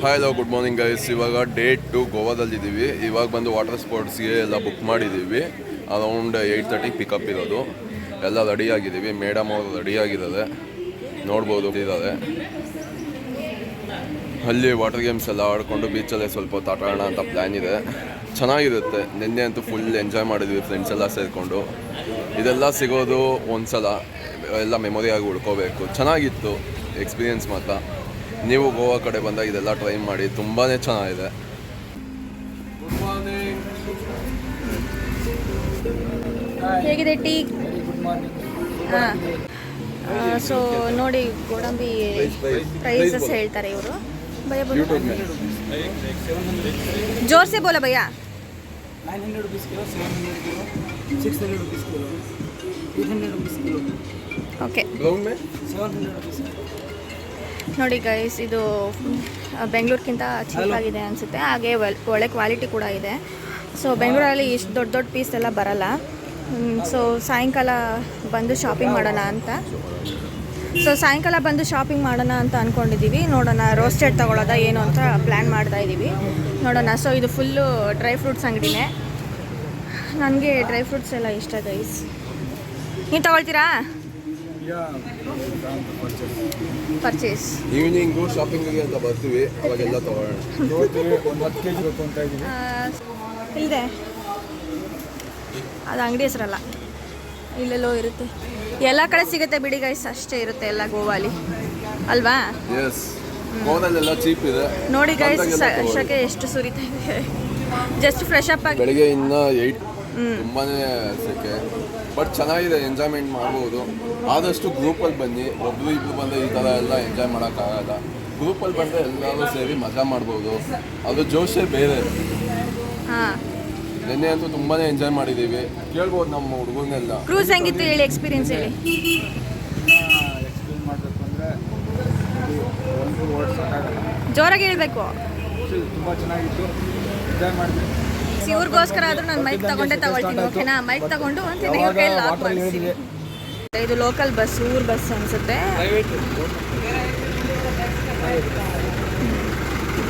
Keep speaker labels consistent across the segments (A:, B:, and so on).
A: Hi hello good morning guys. ಇವಾಗ day 2 ಗೋವಾದಲ್ಲಿದ್ದೀವಿ. ಇವಾಗ ಬಂದು ವಾಟರ್ ಸ್ಪೋರ್ಟ್ಸ್ಗೆ ಎಲ್ಲ ಬುಕ್ ಮಾಡಿದ್ದೀವಿ. ಅರೌಂಡ್ 8:30 ಪಿಕಪ್ ಇರೋದು. ಎಲ್ಲ ರೆಡಿಯಾಗಿದ್ದೀವಿ. ಮೇಡಮ್ ಅವರು ರೆಡಿಯಾಗಿದ್ದಾರೆ, ನೋಡ್ಬೋದು ಇದ್ದಾರೆ. ಅಲ್ಲಿ ವಾಟರ್ ಗೇಮ್ಸ್ ಎಲ್ಲ ಆಡಿಕೊಂಡು ಬೀಚಲ್ಲೇ ಸ್ವಲ್ಪ ಹೊತ್ತು ಆಟ ಆಡೋಣ ಅಂತ ಪ್ಲ್ಯಾನ್ ಇದೆ. ಚೆನ್ನಾಗಿರುತ್ತೆ. ನಿನ್ನೆ ಅಂತೂ ಫುಲ್ ಎಂಜಾಯ್ ಮಾಡಿದ್ವಿ ಫ್ರೆಂಡ್ಸ್ ಎಲ್ಲ ಸೇರಿಕೊಂಡು. ಇದೆಲ್ಲ ಸಿಗೋದು ಒಂದು ಸಲ, ಎಲ್ಲ ಮೆಮೊರಿಯಾಗಿ ಉಳ್ಕೋಬೇಕು. ಚೆನ್ನಾಗಿತ್ತು ಎಕ್ಸ್ಪೀರಿಯೆನ್ಸ್ ಮಾತ್ರ. ನೀವು ಗೋವಾ ಕಡೆ ಬಂದಾಗ ಇದೆಲ್ಲ ಟ್ರೈ ಮಾಡಿ, ತುಂಬಾ ಚೆನ್ನಾಗಿದೆ. Good morning.
B: ಹೇಗಿದೆ ಟೀ? ಹಾಂ, ಸೊ ನೋಡಿ ಗೋಡಂಬಿ ಪ್ರೈಸಸ್ ಹೇಳ್ತಾರೆ ಇವರು. ಭಯ ಬೋಲೋ, जोर से बोला भैया.
C: 900 rupees kilo, 700 kilo, 600 rupees kilo, 800 rupees kilo.
B: Okay,
C: 700 rupees.
B: ನೋಡಿ ಗೈಸ್, ಇದು ಬೆಂಗಳೂರಿಗಿಂತ ಚೀಪಾಗಿದೆ ಅನಿಸುತ್ತೆ. ಹಾಗೆ ಒಳ್ಳೆ ಕ್ವಾಲಿಟಿ ಕೂಡ ಇದೆ. ಸೊ ಬೆಂಗಳೂರಲ್ಲಿ ಇಷ್ಟು ದೊಡ್ಡ ದೊಡ್ಡ ಪೀಸ್ ಎಲ್ಲ ಬರಲ್ಲ. ಸೊ ಸಾಯಂಕಾಲ ಬಂದು ಶಾಪಿಂಗ್ ಮಾಡೋಣ ಅಂತ ಅಂದ್ಕೊಂಡಿದ್ದೀವಿ. ನೋಡೋಣ ರೋಸ್ಟೆಡ್ ತೊಗೊಳ್ಳೋದ ಏನು ಅಂತ ಪ್ಲ್ಯಾನ್ ಮಾಡ್ತಾ ಇದ್ದೀವಿ. ನೋಡೋಣ. ಸೊ ಇದು ಫುಲ್ಲು ಡ್ರೈ ಫ್ರೂಟ್ಸ್ ಅಂಗಡಿನೇ. ನನಗೆ ಡ್ರೈ ಫ್ರೂಟ್ಸ್ ಎಲ್ಲ ಇಷ್ಟ ಗೈಸ್. ನೀವು ತಗೊಳ್ತೀರಾ? ಪರ್ಚೇಸ್
A: ಈವ್ನಿಂಗು ಶಾಪಿಂಗಿಗೆ ಅಂತ ಬರ್ತೀವಿ, ಅವಾಗೆಲ್ಲ ತಗೊಳ್ಳೋಣ.
B: ಇಲ್ಲದೆ ಅದು ಅಂಗಡಿ ಹೆಸರಲ್ಲ, ಇಲ್ಲೆಲ್ಲೋ ಇರುತ್ತೆ. ಎಲ್ಲ ಕಡೆ ಸಿಗುತ್ತೆ ಬಿಡಿ ಗೈಸ್, ಅಷ್ಟೇ ಇರುತ್ತೆ ಎಲ್ಲ ಗೋವಾಲಿ ಅಲ್ವಾ?
A: ಎಸ್, ಗೋವಾದಲ್ಲೆಲ್ಲ ಚೀಪ್ ಇದೆ.
B: ನೋಡಿ ಗೈಸ್, ಶಕೆ ಎಷ್ಟು ಸುರಿತಾ ಇದೆ. ಜಸ್ಟ್ ಫ್ರೆಶ್ ಅಪ್ ಆಗಿ
A: ಬೆಳಿಗ್ಗೆ ಇನ್ನ 8 ತುಂಬಾನೇ ಸೆಕೆ, ಬಟ್ ಚೆನ್ನಾಗಿದೆ. ಎಂಜಾಯ್ಮೆಂಟ್ ಮಾಡ್ಬೋದು. ಆದಷ್ಟು ಗ್ರೂಪಲ್ಲಿ ಬನ್ನಿ. ಒಬ್ರು ಇಬ್ರು ಬಂದರೆ ಈ ಥರ ಎಲ್ಲ ಎಂಜಾಯ್ ಮಾಡೋಕ್ಕಾಗಲ್ಲ. ಗ್ರೂಪಲ್ಲಿ ಬಂದರೆ ಎಲ್ಲರೂ ಸೇರಿ ಮಜಾ ಮಾಡ್ಬೋದು. ಅದು ಜೋಶೇ ಬೇರೆ.
B: ಹಾಂ,
A: ನಿನ್ನೆ ಅಂತೂ ತುಂಬಾ ಎಂಜಾಯ್ ಮಾಡಿದ್ದೀವಿ. ಕೇಳ್ಬೋದು ನಮ್ಮ ಹುಡುಗರನ್ನೆಲ್ಲ.
B: ಕ್ರೂಸ್ ಹೆಂಗಿತ್ತು ಹೇಳಿ, ಎಕ್ಸ್ಪೀರಿಯನ್ಸ್ ಹೇಳಿ.
C: ಎಕ್ಸ್ಪ್ಲೇನ್ ಮಾಡಬೇಕು ಅಂದರೆ ಒಂದು ವರ್ಡ್ ಸಾಕಾಗಲ್ಲ.
B: ಜೋರಾಗಿ ಹೇಳಬೇಕು.
C: ತುಂಬ ಚೆನ್ನಾಗಿತ್ತು, ಎಂಜಾಯ್ ಮಾಡಿದ್ವಿ.
B: ಇವ್ರಿಗೋಸ್ಕರ ಆದರೂ ನಾನು ಮೈಕ್ ತಗೊಳ್ತೀನಿ, ಓಕೆನಾ? ಮೈಕ್ ತಗೊಂಡು ಅಂತೀನಿ ಇವ್ರ ಕೈಲಿ ಲಾಕ್ ಮಾಡಿಸಿ. ಇದು ಲೋಕಲ್ ಬಸ್, ಊರ್ ಬಸ್ ಅನ್ಸುತ್ತೆ.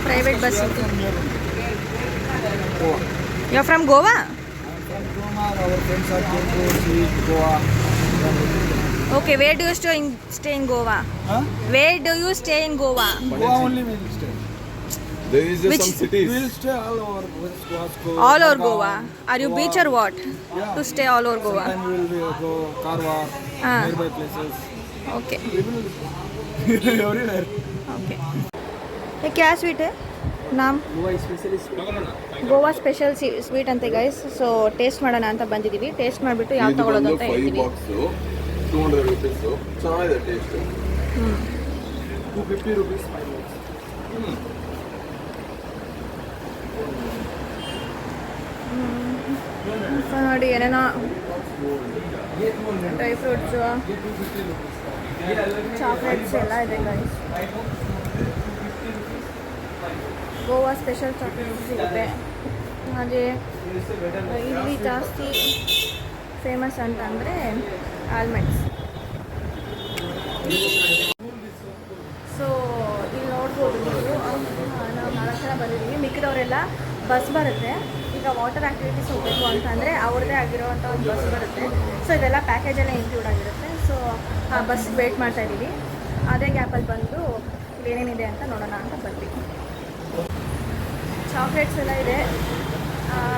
B: Private bus. You from Goa? Okay, where do you stay in Goa?
C: Huh?
B: Where do you stay in Goa?
C: Goa only we will stay.
A: There is just
B: Which?
A: some cities.
C: We will stay all over Goa.
B: All over Goa. Are you beach or what?
C: Yeah.
B: To stay all over Goa.
C: Sometime we will go Karwar, nearby places.
B: Okay.
C: We will everywhere.
B: Okay. ये क्या sweet है? नाम
C: Goa specialist.
B: Goa special sweet ಅಂತೆ guys. So taste ಮಾಡೋಣ ಅಂತ ಬಂದಿದ್ದೀವಿ. Taste ಮಾಡಿಬಿಟ್ಟು ಯಾವ್ದು ತಗೊಳ್ಳೋದು ಅಂತ ಹೇಳ್ತೀವಿ.
A: 200 rupees. ಚೆನ್ನಾಗಿದೆ ಟೇಸ್ಟ್.
C: 250 rupees 5 box.
B: ಸೊ ನೋಡಿ, ಏನೇನೋ ಡ್ರೈ ಫ್ರೂಟ್ಸು, ಚಾಕ್ಲೇಟ್ಸ್ ಎಲ್ಲ ಇದೆ ಗೈಸ್. ಗೋವಾ ಸ್ಪೆಷಲ್ ಚಾಕ್ಲೇಟ್ಸ್ ಸಿಗುತ್ತೆ. ಹಾಗೆ ಇಲ್ಲಿ ಜಾಸ್ತಿ ಫೇಮಸ್ ಅಂತಂದರೆ ಆಲ್ಮಂಡ್ಸ್. ಸೊ ಇಲ್ಲಿ ನೋಡ್ಬೋದು ನೀವು, ನಾವು 4 ಜನ ಬಂದಿದ್ದೀವಿ. ಮಿಕ್ಕಿದವರೆಲ್ಲ ಬಸ್ ಬರುತ್ತೆ. ಈಗ ವಾಟರ್ ಆ್ಯಕ್ಟಿವಿಟೀಸ್ ಹೋಗಬೇಕು ಅಂತಂದರೆ ಅವ್ರದ್ದೇ ಆಗಿರೋವಂಥ ಒಂದು ಬಸ್ ಬರುತ್ತೆ. ಸೊ ಇದೆಲ್ಲ ಪ್ಯಾಕೇಜಲ್ಲೇ ಇನ್ಕ್ಲೂಡ್ ಆಗಿರುತ್ತೆ. ಸೊ ಆ ಬಸ್ ವೇಟ್ ಮಾಡ್ತಾ ಇದ್ದೀವಿ. ಅದೇ ಗ್ಯಾಪಲ್ಲಿ ಬಂದು ಏನೇನಿದೆ ಅಂತ ನೋಡೋಣ ಅಂತ ಬಂದ್ವಿ. ಚಾಕ್ಲೇಟ್ಸ್ ಎಲ್ಲ ಇದೆ,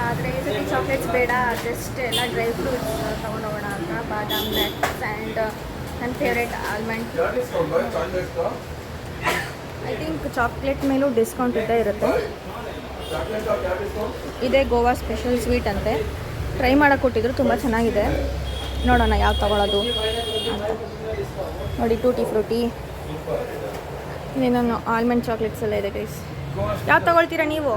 B: ಆದರೆ ಈ ಸತಿ ಚಾಕ್ಲೇಟ್ಸ್ ಬೇಡ, ಜಸ್ಟ್ ಎಲ್ಲ ಡ್ರೈ ಫ್ರೂಟ್ಸ್ ತೊಗೊಂಡೋಗೋಣ ಅಂತ. ಬಾದಾಮ್ ನಟ್ಸ್ ಆ್ಯಂಡ್ ನನ್ನ favourite almond. I think chocolate ಮೇಲೂ ಡಿಸ್ಕೌಂಟ್ ಇದ್ದೇ ಇರುತ್ತೆ. ಇದೇ ಗೋವಾ ಸ್ಪೆಷಲ್ ಸ್ವೀಟ್ ಅಂತೆ. ಟ್ರೈ ಮಾಡೋಕ್ಕೆ ಕೊಟ್ಟಿದ್ರು, ತುಂಬ ಚೆನ್ನಾಗಿದೆ. ನೋಡೋಣ ಯಾವ್ದು ತೊಗೊಳೋದು ಅಂತ. ನೋಡಿ, ಟೂಟಿ ಫ್ರೂಟಿ, ಇನ್ನೇನು ಆಲ್ಮಂಡ್ ಚಾಕ್ಲೇಟ್ಸ್ ಎಲ್ಲ ಇದೆ ಗೈಸ್. ಯಾವ್ದು ತೊಗೊಳ್ತೀರಾ ನೀವು?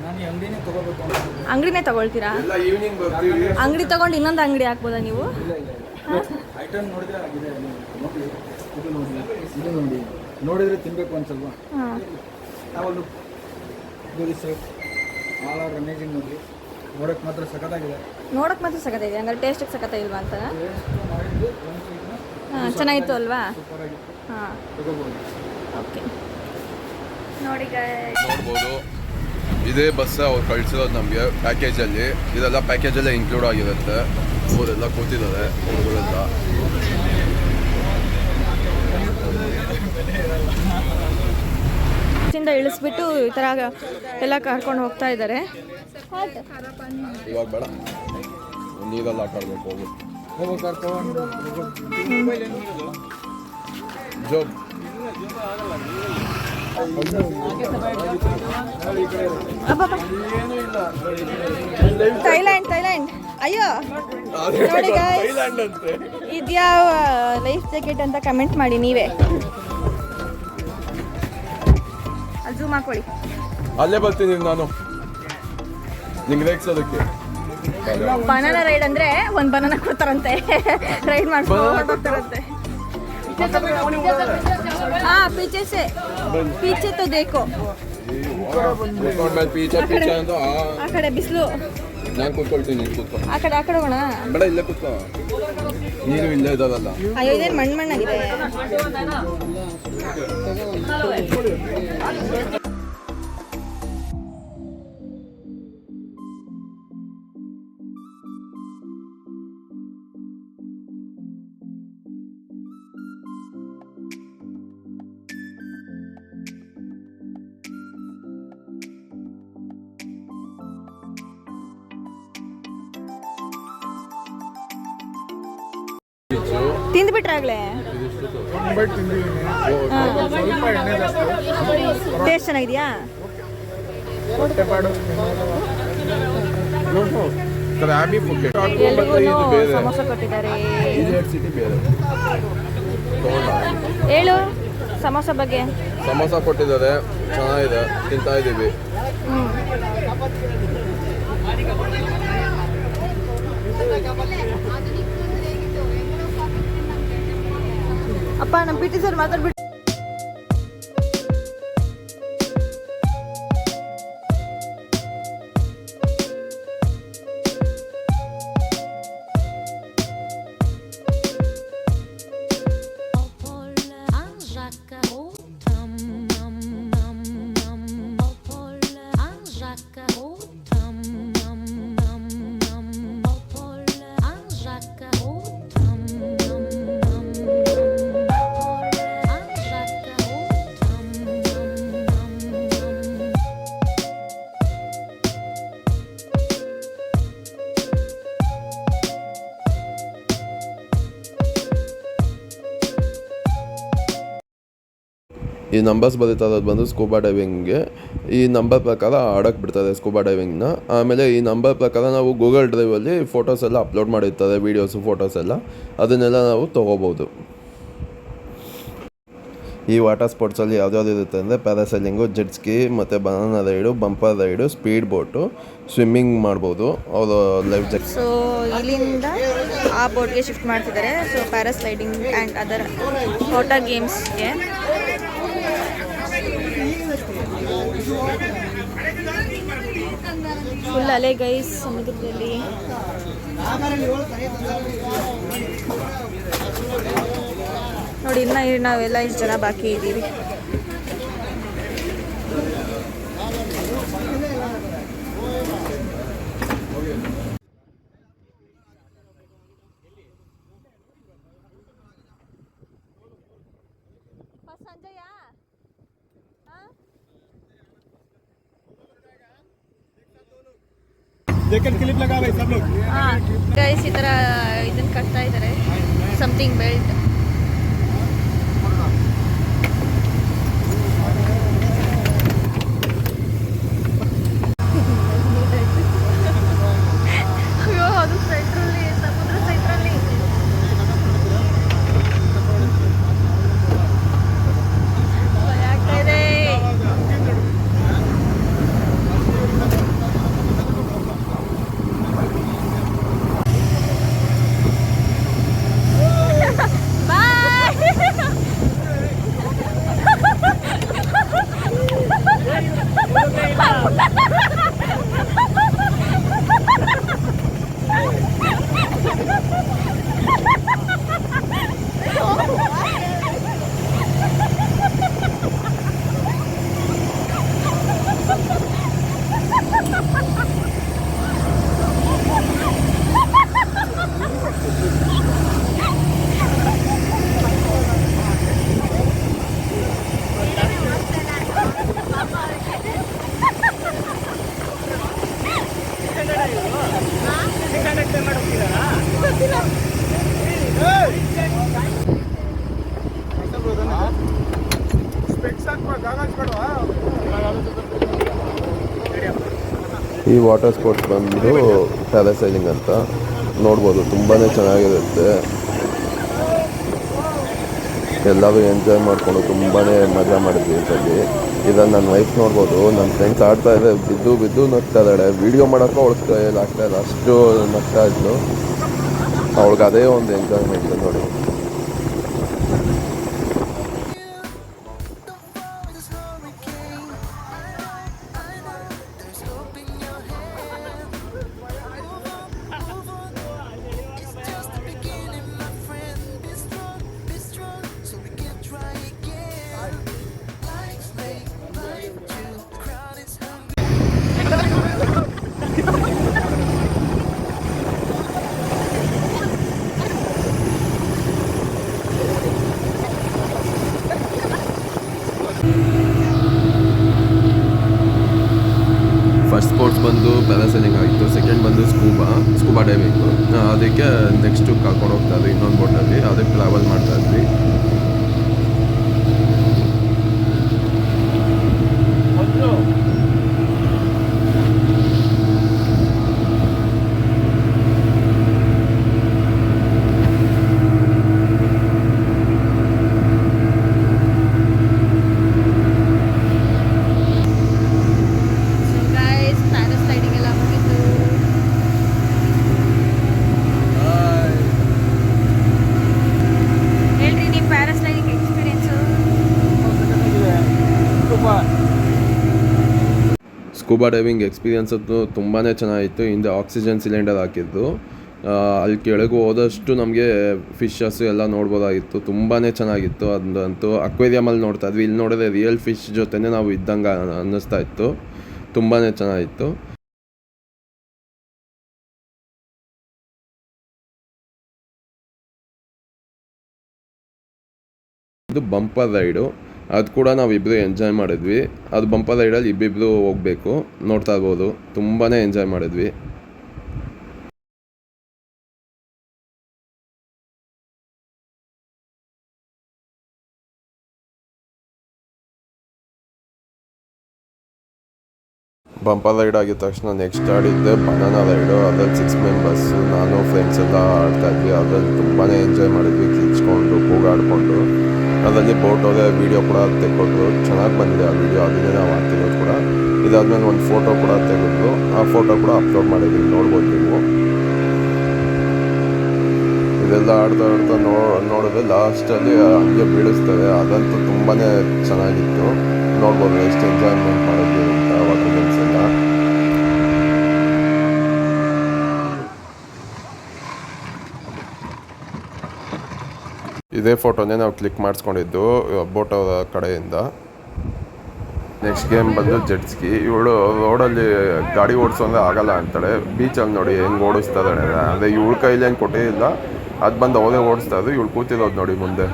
C: ನಾನು ಅಂಗಡಿನೇ ತಗೋಬೇಕು ಅಂತ.
B: ಅಂಗಡಿನೇ ತೊಗೊಳ್ತೀರಾ?
A: ಎಲ್ಲ ಈವ್ನಿಂಗ್ ಬರ್ತೀವಿ.
B: ಅಂಗಡಿ ತೊಗೊಂಡು ಇನ್ನೊಂದು ಅಂಗಡಿ ಹಾಕ್ಬೋದಾ ನೀವು?
C: ಐಟಮ್ ನೋಡಿದ್ರೆ ಆಗಿದೆ. ಇದು ನೋಡಿದ್ರೆ ತಿನ್ನಬೇಕು ಅನ್ಸಲ್ವಾ?
B: ಹಾಂ,
C: ಯಾವಾಗಲೂ ಗೋಧಿ ಸೇಫ್ ಆಲ್ ಆರ್ ಅಮೇಜಿಂಗ್. ನೋಡಿ, ನೋಡೋಕ್ಕೆ ಮಾತ್ರ ಸಖತ್ತಾಗಿದೆ.
B: ನೋಡೋಕ್ಕೆ ಮಾತ್ರ ಸಖತ್ತಾಗಿದೆ, ಹಂಗಾರೆ ಟೇಸ್ಟಿಗೆ ಸಖತ್ತಾಗಿಲ್ವಾ ಅಂತ? ಹಾಂ, ಚೆನ್ನಾಗಿತ್ತು ಅಲ್ವಾ?
C: ಸೂಪರ್ ಆಗಿತ್ತು,
B: ಹಾಂ,
C: ತಗೋಬೋದು.
B: ಓಕೆ. ನೋಡಿ
A: ನೋಡ್ಬೋದು ಇದೇ ಬಸ್ ಅವ್ರು ಕಳಿಸಿರೋದು ನಮಗೆ ಪ್ಯಾಕೇಜಲ್ಲಿ. ಇದೆಲ್ಲ ಪ್ಯಾಕೇಜಲ್ಲೇ ಇನ್ಕ್ಲೂಡ್ ಆಗಿರುತ್ತೆ. ಅವರೆಲ್ಲ ಕೂತಿದ್ದಾರೆ ಹುಡುಗರೆಲ್ಲ.
B: ಇಂದ ಇಳಿಸ್ಬಿಟ್ಟು ಈ ಥರ ಎಲ್ಲ ಕರ್ಕೊಂಡು ಹೋಗ್ತಾ ಇದ್ದಾರೆ.
A: ಇವಾಗ ಬೇಡ, ನೀರಲ್ಲಿ ಆಟ ಆಡ್ಬೇಕು. ಜೋಬ್
B: ಥೈಲ್ಯಾಂಡ್ ಅಯ್ಯೋ ನೋಡಿ ಇದ್ಯಾವ ಲೈಫ್ ಜಾಕೆಟ್ ಅಂತ ಕಮೆಂಟ್ ಮಾಡಿ ನೀವೇ. ಝೂಮ್ ಹಾಕೊಳ್ಳಿ.
A: ಅಲ್ಲೇ ಬರ್ತೀನಿ ನಾನು ನಿಂಗೆ ರೇಗ್ಸೋದಕ್ಕೆ.
B: ಬನಾನಾ ರೈಡ್ ಅಂದ್ರೆ ಒಂದು ಬನಾನಾ ಕೊಡ್ತಾರಂತೆ, ರೈಡ್ ಮಾಡ್ಕೊಂಡು ಹೋಗ್ತಾರಂತೆ. ಪೀಚೆ ತೋ ದೇಕೋ.
A: ಪೀಚೆ ಅಂತ
B: ಆ ಕಡೆ ಬಿಸಿಲು.
A: ನಾನು ಕೂತ್ಕೊಳ್ತೀನಿ, ನೀನು ಕೂತ್ಕೊ.
B: ಆ ಕಡೆ ಹೋಗೋಣ.
A: ಬೇಡ, ಇಲ್ಲೇ ಕೂತ್ಕೊ. ನೀನು ಇಲ್ಲೇ ಇದ್ದಾರಲ್ಲ.
B: ಅಯ್ಯೋ ಇದೇನು ಮಣ್ಣಾಗಿದೆ. ತಿಂದ್ಬಿಟ್ರಾಗ್ಲೇ ಟೇಸ್ಟ್ ಚೆನ್ನಾಗಿದೆಯಾ?
A: ಕ್ರಾಬಿ ಫುಕೆಟ್
B: ಸಮೋಸ ಕೊಟ್ಟಿದ್ದಾರೆ.
A: ಸಿಟಿ ಬೇರೆ.
B: ಹೇಳು ಸಮೋಸ ಬಗ್ಗೆ.
A: ಸಮೋಸ ಕೊಟ್ಟಿದ್ದಾರೆ, ಚೆನ್ನಾಗಿದೆ, ತಿಂತಾ ಇದ್ದೀವಿ.
B: ಅಪ್ಪ ನಮ್ಮ ಪಿ ಟಿ ಸರ್ ಮಾತಾಡ್ಬಿಟ್ಟು.
A: ಈ ನಂಬರ್ಸ್ ಬರೀತಾ ಇರೋದು ಬಂದು ಸ್ಕೂಬಾ ಡೈವಿಂಗ್ಗೆ. ಈ ನಂಬರ್ ಪ್ರಕಾರ ಆಡೋಕ್ಕೆ ಬಿಡ್ತಾರೆ ಸ್ಕೂಬಾ ಡೈವಿಂಗ್ನ. ಆಮೇಲೆ ಈ ನಂಬರ್ ಪ್ರಕಾರ ನಾವು ಗೂಗಲ್ ಡ್ರೈವಲ್ಲಿ ಫೋಟೋಸ್ ಎಲ್ಲ ಅಪ್ಲೋಡ್ ಮಾಡಿರ್ತಾರೆ, ವೀಡಿಯೋಸು ಫೋಟೋಸ್ ಎಲ್ಲ, ಅದನ್ನೆಲ್ಲ ನಾವು ತೊಗೋಬೋದು. ಈ ವಾಟರ್ ಸ್ಪೋರ್ಟ್ಸಲ್ಲಿ ಯಾವ್ದಾವ್ದು ಇರುತ್ತೆ ಅಂದರೆ ಪ್ಯಾರಾಸೈಲಿಂಗು, ಜೆಟ್ ಸ್ಕೀ, ಮತ್ತು banana ride, bumper ride, speed boat, swimming ಮಾಡ್ಬೋದು ಅವರು ಲೈಫ್ ಜಾಕೆಟ್.
B: ಸೊ ಇಲ್ಲಿಂದ ಆ ಬೋಟ್ಗೆ ಶಿಫ್ಟ್ ಮಾಡ್ತಿದ್ದಾರೆ. So parasailing and other water ಗೇಮ್ಸ್ಗೆ. ಫುಲ್ ಅಲೆ ಗೈಸ್ ಸಮುದ್ರದಲ್ಲಿ. ನೋಡಿ ಇನ್ನು ನಾವೆಲ್ಲ ಇಷ್ಟು ಜನ ಬಾಕಿ ಇದ್ದೀವಿ. ಗೈಸ್ ಈ ಥರ ಇದನ್ನು ಕಟ್ತಾ ಇದ್ದಾರೆ, ಸಮಥಿಂಗ್ ಬೆಲ್ಟ್. ಅಯ್ಯೋ ಅದು ಸೆಂಟ್ರಲ್ಲಿ, ಸಮುದ್ರ ಸೆಂಟ್ರಲ್ಲಿ. ಭಯ ಆಗ್ತಾ ಇದೆ.
A: ಈ ವಾಟರ್ ಸ್ಪೋರ್ಟ್ಸ್ ಬಂದು ಪ್ಯಾರಾಸೈಲಿಂಗ್ ಅಂತ ನೋಡ್ಬೋದು, ತುಂಬಾ ಚೆನ್ನಾಗಿರುತ್ತೆ. ಎಲ್ಲರೂ ಎಂಜಾಯ್ ಮಾಡಿಕೊಂಡು ತುಂಬಾ ಮಜಾ ಮಾಡಿದ್ವಿ ಇದರಲ್ಲಿ. ಇದನ್ನು ನನ್ನ ವೈಫ್ ನೋಡ್ಬೋದು, ನನ್ನ ಫ್ರೆಂಡ್ಸ್ ಆಡ್ತಾ ಇದ್ದಾರೆ, ಬಿದ್ದು ಬಿದ್ದು ನಗ್ತಾ ಇದ್ದಾಳೆ. ವೀಡಿಯೋ ಮಾಡೋಕ್ಕೂ ಅವಳು ಆಗ್ತಾ ಇಲ್ಲ, ಅಷ್ಟು ನಗ್ತಾ ಇದ್ಲು. ಅವಳಿಗೆ ಅದೇ ಒಂದು ಎಂಜಾಯ್ಮೆಂಟ್ ನೋಡಿ. ಫಸ್ಟ್ ಸ್ಪೋರ್ಟ್ಸ್ ಬಂದು ಪ್ಯಾರಾಸೈಲಿಂಗ್ ಆಯಿತು, ಸೆಕೆಂಡ್ ಬಂದು ಸ್ಕೂಬಾ ಡೈವಿಂಗು. ಅದಕ್ಕೆ ನೆಕ್ಸ್ಟು ಕರ್ಕೊಂಡು ಹೋಗ್ತಾ ಇದ್ವಿ ಇನ್ನೊಂದು ಬೋಟಲ್ಲಿ, ಅದಕ್ಕೆ ಟ್ರಾವೆಲ್ ಮಾಡ್ತಾ ಇದ್ವಿ. ಸ್ಕೂಬಾ ಡೈವಿಂಗ್ ಎಕ್ಸ್ಪೀರಿಯನ್ಸ್ ಅಂತೂ ತುಂಬಾ ಚೆನ್ನಾಗಿತ್ತು. ಹಿಂದೆ ಆಕ್ಸಿಜನ್ ಸಿಲಿಂಡರ್ ಹಾಕಿದ್ದು, ಅಲ್ಲಿ ಕೆಳಗೆ ಹೋದಷ್ಟು ನಮಗೆ ಫಿಶಸ್ ಎಲ್ಲ ನೋಡ್ಬೋದಾಗಿತ್ತು. ತುಂಬಾ ಚೆನ್ನಾಗಿತ್ತು. ಅದಂತೂ ಅಕ್ವೇರಿಯಮಲ್ಲಿ ನೋಡ್ತಾ ಇದ್ವಿ, ಇಲ್ಲಿ ನೋಡಿದ್ರೆ ರಿಯಲ್ ಫಿಶ್ ಜೊತೆನೇ ನಾವು ಇದ್ದಂಗೆ ಅನ್ನಿಸ್ತಾ ಇತ್ತು. ತುಂಬಾ ಚೆನ್ನಾಗಿತ್ತು. ಇದು ಬಂಪರ್ ರೈಡು, ಅದು ಕೂಡ ನಾವಿಬ್ಬರು ಎಂಜಾಯ್ ಮಾಡಿದ್ವಿ. ಅದು ಬಂಪರ್ ರೈಡಲ್ಲಿ ಇಬ್ಬಿಬ್ಬರು ಹೋಗಬೇಕು, ನೋಡ್ತಾ ಇರ್ಬೋದು. ತುಂಬಾ ಎಂಜಾಯ್ ಮಾಡಿದ್ವಿ. ಬಂಪರ್ ರೈಡ್ ಆಗಿದ ತಕ್ಷಣ ನೆಕ್ಸ್ಟ್ ಆಡಿದ್ದೆ ಬನಾನಾ ರೈಡು. ಅದ್ರಲ್ಲಿ 6 ಮೆಂಬರ್ಸ್, ನಾನು ಫ್ರೆಂಡ್ಸ್ ಎಲ್ಲ ಆಡ್ತಾ ಇದ್ವಿ. ಅದ್ರಲ್ಲಿ ತುಂಬಾ ಎಂಜಾಯ್ ಮಾಡಿದ್ವಿ, ಕಿಚ್ಕೊಂಡು ಕೂಗಾಡಿಕೊಂಡು. ಅದರಲ್ಲಿ ಬೋಟ್ ಹೋದೆ ವೀಡಿಯೋ ಕೂಡ ತೆಕ್ಕೊಟ್ರು, ಚೆನ್ನಾಗಿ ಬಂದಿದೆ ಆ ವೀಡಿಯೋ. ಅದನ್ನೇ ನಾವು ಹಾಕ್ತಿರೋದು ಕೂಡ. ಇದಾದ್ಮೇಲೆ ಒಂದು ಫೋಟೋ ಕೂಡ ತೆಗೆದ್ರು, ಆ ಫೋಟೋ ಕೂಡ ಅಪ್ಲೋಡ್ ಮಾಡಿದ್ವಿ, ನೋಡ್ಬೋದು ನೀವು. ಇದೆಲ್ಲ ಆಡ್ತಾ ನೋಡಿದ್ರೆ ಲಾಸ್ಟಲ್ಲಿ ಹಂಗೆ ಬೀಳಿಸ್ತವೆ. ಅದಂತೂ ತುಂಬಾ ಚೆನ್ನಾಗಿತ್ತು. ನೋಡ್ಬೋದು ಎಷ್ಟು ಎಂಜಾಯ್ಮೆಂಟ್ ಮಾಡಿದ್ವಿ ಅಂತ ವಾಟರ್ ಗೇಮ್ಸ್ ಎಲ್ಲ. ಇದೇ ಫೋಟೋನೇ ನಾವು ಕ್ಲಿಕ್ ಮಾಡಿಸ್ಕೊಂಡಿದ್ದು ಬೋಟ್ ಅವರ ಕಡೆಯಿಂದ. ನೆಕ್ಸ್ಟ್ ಗೇಮ್ ಬಂದು ಜೆಟ್ ಸ್ಕಿ. ಇವಳು ರೋಡಲ್ಲಿ ಗಾಡಿ ಓಡಿಸೋದ್ರೆ ಆಗಲ್ಲ ಅಂತಾಳೆ. ಬೀಚಲ್ಲಿ ನೋಡಿ ಹೆಂಗೆ ಓಡಿಸ್ತಾ ಇದ್ದಾಳೆ. ಅಂದರೆ ಇವಳ ಕೈಲಿ ಏನು ಕೊಟ್ಟಿಲ್ಲ, ಅದು ಬಂದು ಅವರೇ ಓಡಿಸ್ತಾ ಇದ್ರು. ಇವಳು ಕೂತಿರೋದು ನೋಡಿ ಮುಂದೆ.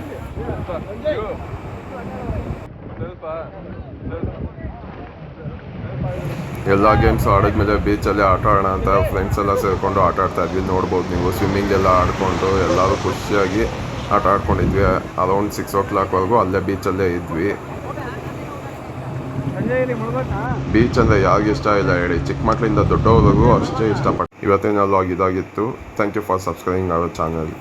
A: ಎಲ್ಲ ಗೇಮ್ಸ್ ಆಡಿದ್ಮೇಲೆ ಬೀಚಲ್ಲಿ ಆಟ ಆಡೋಣ ಅಂತ ಫ್ರೆಂಡ್ಸ್ ಎಲ್ಲ ಸೇರಿಕೊಂಡು ಆಟ ಆಡ್ತಾ ಇದ್ವಿ. ನೋಡ್ಬೋದು ನೀವು, ಸ್ವಿಮ್ಮಿಂಗ್ ಎಲ್ಲ ಆಡಿಕೊಂಡು ಎಲ್ಲರೂ ಖುಷಿಯಾಗಿ ಆಟ ಆಡ್ಕೊಂಡಿದ್ವಿ. ಅರೌಂಡ್ 6 o'clock ಅಲ್ಲೇ ಬೀಚಲ್ಲೇ ಇದ್ವಿ. ಬೀಚ್ ಅಂದರೆ ಯಾರಿಗೆ ಇಷ್ಟ ಇಲ್ಲ ಹೇಳಿ, ಚಿಕ್ಕ ಮಕ್ಕಳಿಂದ ದೊಡ್ಡವರೆಗೂ ಅಷ್ಟೇ ಇಷ್ಟಪಟ್ಟು. ಇವತ್ತಿನ ವ್ಲಾಗ್ ಇದಾಗಿತ್ತು. Thank you for subscribing our channel.